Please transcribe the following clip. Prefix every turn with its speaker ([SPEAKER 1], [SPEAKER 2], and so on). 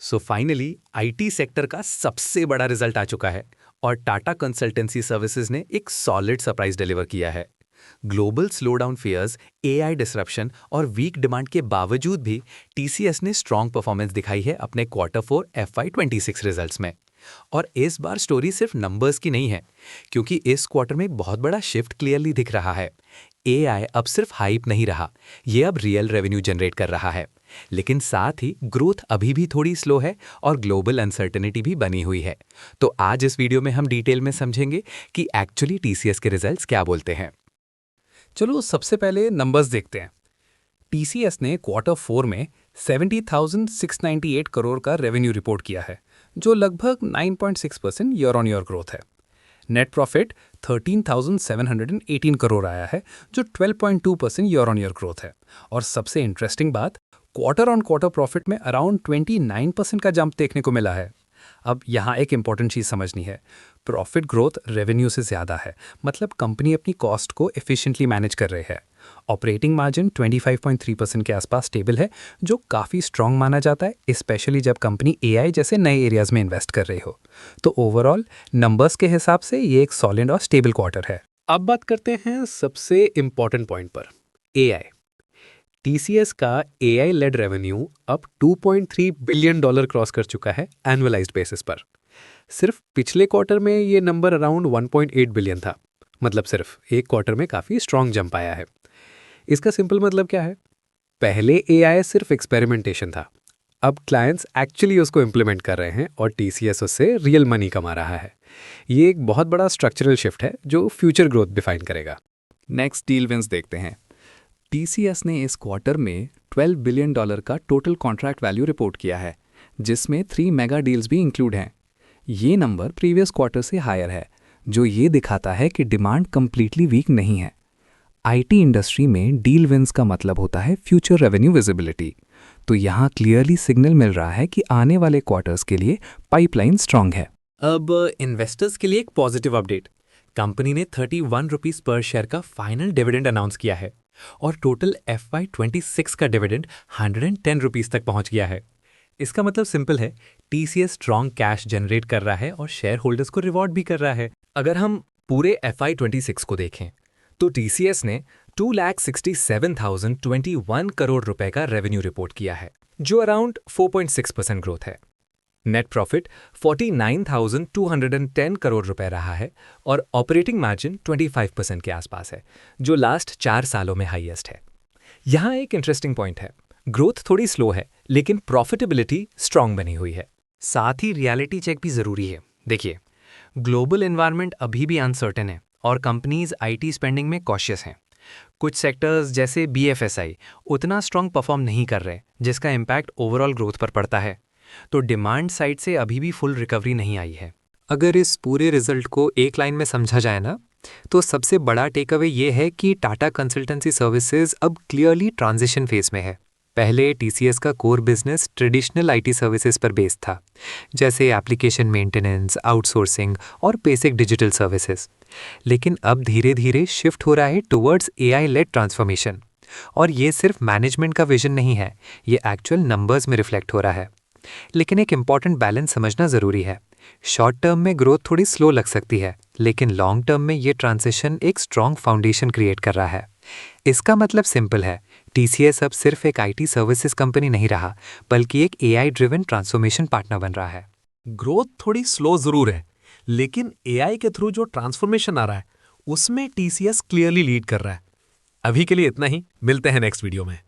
[SPEAKER 1] So finally IT sector का सबसे बड़ा रिजल्ट आ चुका है और टाटा कंसल्टेंसी सर्विसेज ने एक सॉलिड सरप्राइज डिलीवर किया है। Global slowdown fears, AI disruption और वीक डिमांड के बावजूद भी टीसीएस ने स्ट्रॉन्ग परफॉर्मेंस दिखाई है अपने Q4 FY26 रिजल्ट्स में। और इस बार स्टोरी सिर्फ नंबर्स की नहीं है, क्योंकि इस क्वार्टर में एक बहुत बड़ा शिफ्ट क्लियरली दिख रहा है। एआई अब सिर्फ हाइप नहीं रहा, ये अब रियल रेवेन्यू जनरेट कर रहा है। लेकिन साथ ही ग्रोथ अभी भी थोड़ी स्लो है और ग्लोबल अनसर्टेनिटी भी बनी हुई है। तो आज इस वीडियो में हम डिटेल में समझेंगे कि एक्चुअली टीसीएस के रिजल्ट्स क्या बोलते हैं।
[SPEAKER 2] चलो सबसे पहले नंबर्स देखते हैं। टीसीएस ने Q4 में 70,698 करोड़ का रेवेन्यू रिपोर्ट किया है, जो लगभग 9.6% ईयर ऑन ईयर ग्रोथ है। नेट प्रॉफिट 13,718 करोड़ आया है, जो 12.2% ईयर ऑन ईयर ग्रोथ है। और सबसे इंटरेस्टिंग बात, क्वार्टर ऑन क्वार्टर प्रॉफिट में अराउंड 29% का जंप देखने को मिला है। अब यहाँ एक इंपॉर्टेंट चीज़ समझनी है, प्रॉफिट ग्रोथ रेवेन्यू से ज़्यादा है, मतलब कंपनी अपनी कॉस्ट को एफिशिएंटली मैनेज कर रही है। ऑपरेटिंग मार्जिन 25.3% के आसपास स्टेबल है, जो काफ़ी स्ट्रॉन्ग माना जाता है, स्पेशली जब कंपनी एआई जैसे नए एरियाज में इन्वेस्ट कर रही हो। तो ओवरऑल नंबर्स के हिसाब से ये एक सॉलिड और स्टेबल क्वार्टर है।
[SPEAKER 1] अब बात करते हैं सबसे इंपॉर्टेंट पॉइंट पर, एआई। टीसीएस का एआई लेड रेवेन्यू अब $2.3 बिलियन क्रॉस कर चुका है एनुअलाइज्ड बेसिस पर। सिर्फ पिछले क्वार्टर में ये नंबर अराउंड 1.8 बिलियन था, मतलब सिर्फ एक क्वार्टर में काफ़ी स्ट्रॉन्ग जंप आया है। इसका सिंपल मतलब क्या है? पहले एआई सिर्फ एक्सपेरिमेंटेशन था, अब क्लाइंट्स एक्चुअली उसको इम्प्लीमेंट कर रहे हैं और टीसीएस उससे रियल मनी कमा रहा है। ये एक बहुत बड़ा स्ट्रक्चरल शिफ्ट है जो फ्यूचर ग्रोथ डिफाइन करेगा।
[SPEAKER 2] नेक्स्ट डील विंस देखते हैं। टीसीएस ने इस क्वार्टर में $12 बिलियन का टोटल कॉन्ट्रैक्ट वैल्यू रिपोर्ट किया है, जिसमें 3 मेगा डील्स भी इंक्लूड हैं। ये नंबर प्रीवियस क्वार्टर से हायर है, जो ये दिखाता है कि डिमांड कंप्लीटली वीक नहीं है। आईटी इंडस्ट्री में डील विंस का मतलब होता है फ्यूचर रेवेन्यू विजिबिलिटी। तो यहाँ क्लियरली सिग्नल मिल रहा है कि आने वाले क्वार्टर्स के लिए पाइपलाइन स्ट्रांग है।
[SPEAKER 1] अब इन्वेस्टर्स के लिए एक पॉजिटिव अपडेट, कंपनी ने 31 रुपीस पर शेयर का फाइनल डिविडेंड अनाउंस किया है और टोटल FY26 का डिविडेंड 110 रुपीस तक पहुंच गया है। इसका मतलब सिंपल है, टीसीएस स्ट्रॉन्ग कैश जनरेट कर रहा है और शेयर होल्डर्स को रिवॉर्ड भी कर रहा है। अगर हम पूरे FY26 को देखें तो टीसीएस ने 2,67,021 करोड़ रुपए का रेवेन्यू रिपोर्ट किया है, जो अराउंड 4.6% ग्रोथ है। नेट प्रॉफिट 49,210 करोड़ रुपए रहा है और ऑपरेटिंग मार्जिन 25% के आसपास है, जो लास्ट 4 सालों में हाईएस्ट है। यहाँ एक इंटरेस्टिंग पॉइंट है, ग्रोथ थोड़ी स्लो है लेकिन प्रॉफिटेबिलिटी स्ट्रांग बनी हुई है। साथ ही रियलिटी चेक भी जरूरी है। देखिए, ग्लोबल एनवायरनमेंट अभी भी अनसर्टेन है और कंपनीज आईटी स्पेंडिंग में कॉशियस हैं। कुछ सेक्टर्स जैसे BFSI उतना स्ट्रांग परफॉर्म नहीं कर रहे, जिसका इम्पैक्ट ओवरऑल ग्रोथ पर पड़ता है। तो डिमांड साइड से अभी भी फुल रिकवरी नहीं आई है।
[SPEAKER 3] अगर इस पूरे रिजल्ट को एक लाइन में समझा जाए ना, तो सबसे बड़ा टेक अवे ये है कि टाटा कंसल्टेंसी सर्विसेज अब क्लियरली ट्रांजिशन फेज में है। पहले टीसीएस का core business traditional IT services पर बेस्ड था, जैसे एप्लीकेशन मेंटेनेंस, आउटसोर्सिंग और बेसिक डिजिटल सर्विसेज। लेकिन अब धीरे धीरे शिफ्ट हो रहा है टुवर्ड्स एआई लेड ट्रांसफॉर्मेशन। और ये सिर्फ मैनेजमेंट का विजन नहीं है, ये एक्चुअल नंबर्स में रिफ्लेक्ट हो रहा है। लेकिन एक इम्पॉर्टेंट बैलेंस समझना ज़रूरी है। शॉर्ट टर्म में ग्रोथ थोड़ी स्लो लग सकती है, लेकिन लॉन्ग टर्म में ये ट्रांजिशन एक स्ट्रॉन्ग फाउंडेशन क्रिएट कर रहा है। इसका मतलब सिंपल है, टीसीएस अब सिर्फ एक आईटी सर्विसेज कंपनी नहीं रहा, बल्कि एक एआई ड्रिवन ट्रांसफॉर्मेशन पार्टनर बन रहा है।
[SPEAKER 4] ग्रोथ थोड़ी स्लो जरूर है, लेकिन एआई के थ्रू जो ट्रांसफॉर्मेशन आ रहा है उसमें टीसीएस क्लियरली लीड कर रहा है। अभी के लिए इतना ही, मिलते हैं नेक्स्ट वीडियो में।